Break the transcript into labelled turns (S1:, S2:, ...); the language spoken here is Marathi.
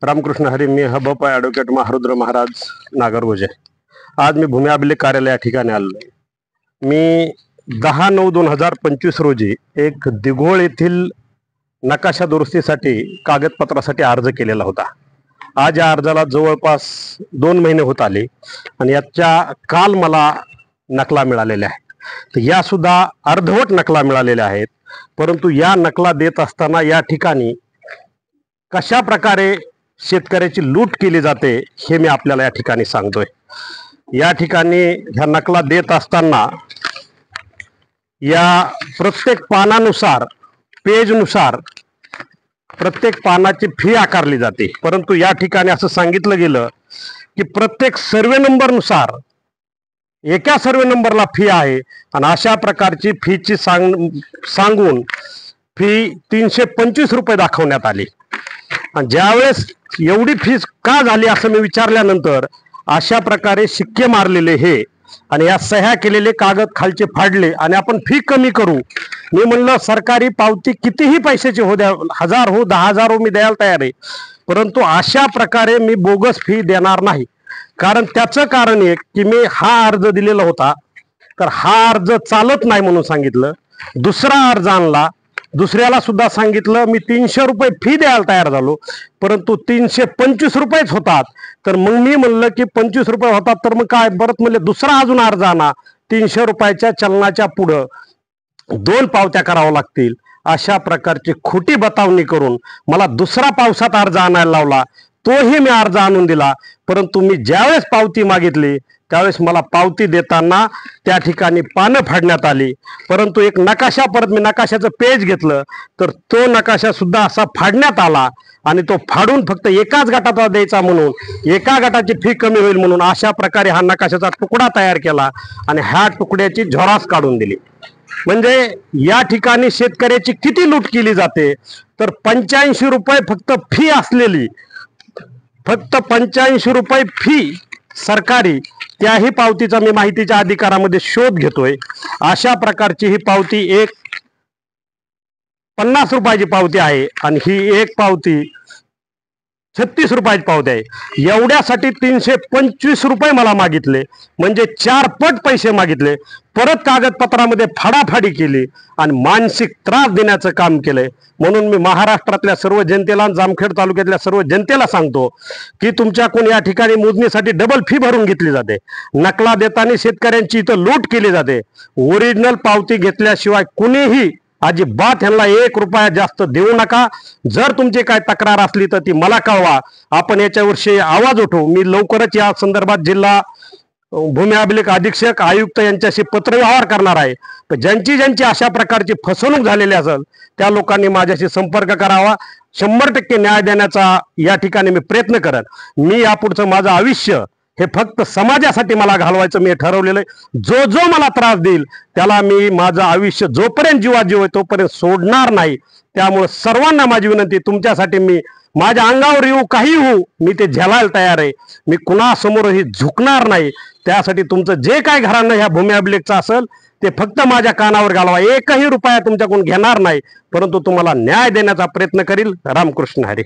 S1: रामकृष्ण हरी. मी हबप ॲडव्होकेट महारुद्र महाराज नागरगोजे. आज मी भूमी अभिलेख कार्यालय या ठिकाणी आलो आहे. मी 10/9/2025 रोजी एक दिघोळ येथील नकाशा दुरुस्तीसाठी कागदपत्रासाठी अर्ज केलेला होता. आज या अर्जाला जवळपास 2 महिने होत आले आणि याच्या काल मला नकला मिळालेल्या आहेत. तर या सुद्धा अर्धवट नकला मिळालेल्या आहेत. परंतु या नकला देत असताना या ठिकाणी कशा प्रकारे शेतकऱ्याची लूट केली जाते हे मी आपल्याला या ठिकाणी सांगतोय. या ठिकाणी ह्या नकला देत असताना या प्रत्येक पानानुसार पेजनुसार प्रत्येक पानाची फी आकारली जाते. परंतु या ठिकाणी असं सांगितलं गेलं की प्रत्येक सर्वे नंबरनुसार एका सर्वे नंबरला फी आहे आणि अशा प्रकारची फीची सांगून फी 325 रुपये दाखवण्यात आली. आणि ज्यावेळेस एवढी फीस का झाली असं मी विचारल्यानंतर अशा प्रकारे शिक्के मारलेले हे आणि या सह्या केलेले कागद खालचे फाडले आणि आपण फी कमी करू. मी म्हणलं सरकारी पावती कितीही पैशाची हो द्या, 1000 हो 10,000 हो मी द्यायला तयार आहे, परंतु अशा प्रकारे मी बोगस फी देणार नाही. कारण त्याचं कारण एक की मी हा अर्ज दिलेला होता तर हा अर्ज चालत नाही म्हणून सांगितलं. दुसरा अर्ज आणला, दुसऱ्याला सुद्धा सांगितलं मी 300 रुपये फी द्यायला तयार झालो, परंतु 325 रुपयेच होतात. तर मग मी म्हणलं की 25 रुपये होतात तर मग काय, परत म्हणले दुसरा अजून अर्ज आणा. 300 रुपयाच्या चलनाच्या पुढं 2 पावत्या कराव्या लागतील. अशा प्रकारची खोटी बतावणी करून मला दुसरा पावसात अर्ज आणायला लावला. तोही मी अर्ज आणून दिला, परंतु मी ज्यावेळेस पावती मागितली त्यावेळेस मला पावती देताना त्या ठिकाणी पानं फाडण्यात आली. परंतु एक नकाशा परत मी नकाशाचं पेज घेतलं तर तो नकाशा सुद्धा असा फाडण्यात आला आणि तो फाडून फक्त एकाच गटाचा द्यायचा म्हणून एका गटाची फी कमी होईल म्हणून अशा प्रकारे हा नकाशाचा तुकडा तयार केला आणि ह्या तुकड्याची झेरॉक्स काढून दिली. म्हणजे या ठिकाणी शेतकऱ्याची किती लूट केली जाते. तर 85 रुपये फक्त फी असलेली, फक्त 85 रुपये फी सरकारी, त्याही पावतीचा मी माहितीच्या अधिकारामध्ये शोध घेतोय. अशा प्रकारची ही पावती एक 50 रुपयाची पावती आहे आणि ही एक पावती 36 रुपयाची पावती आहे. एवढ्यासाठी 325 रुपये मला मागितले, म्हणजे 4 पट पैसे मागितले. परत कागदपत्रामध्ये फाडाफाडी केली आणि मानसिक त्रास देण्याचं काम केलंय. म्हणून मी महाराष्ट्रातल्या सर्व जनतेला, जामखेड तालुक्यातल्या सर्व जनतेला सांगतो की तुमच्याकडून या ठिकाणी मोजणीसाठी डबल फी भरून घेतली जाते. नकला देताना शेतकऱ्यांची इथं लूट केली जाते. ओरिजिनल पावती घेतल्याशिवाय कुणीही अजिबात ह्यांना 1 रुपया जास्त देऊ नका. जर तुमची काय तक्रार असली तर ती मला कळवा, आपण याच्याविषयी आवाज उठवू. मी लवकरच या संदर्भात जिल्हा भूमी अभिलेख अधीक्षक आयुक्त यांच्याशी पत्रव्यवहार करणार आहे. तर ज्यांची अशा प्रकारची फसवणूक झालेली असेल त्या लोकांनी माझ्याशी संपर्क करावा. 100% न्याय देण्याचा या ठिकाणी मी प्रयत्न करत. मी यापुढचं माझं आयुष्य हे फक्त समाजासाठी मला घालवायचं मी ठरवलेलं आहे. जो मला त्रास देईल त्याला मी माझं आयुष्य जोपर्यंत जीवाजीव आहे तोपर्यंत सोडणार नाही. त्यामुळे सर्वांना माझी विनंती, तुमच्यासाठी मी माझ्या अंगावर येऊ काही होऊ मी ते झेलायला तयार आहे. मी कुणासमोरही झुकणार नाही. त्यासाठी तुमचं जे काय घराणं ह्या भूमी अभिलेखचं असेल ते फक्त माझ्या कानावर घालवा. 1ही रुपया तुमच्याकडून घेणार नाही, परंतु तुम्हाला न्याय देण्याचा प्रयत्न करील. रामकृष्ण हरी.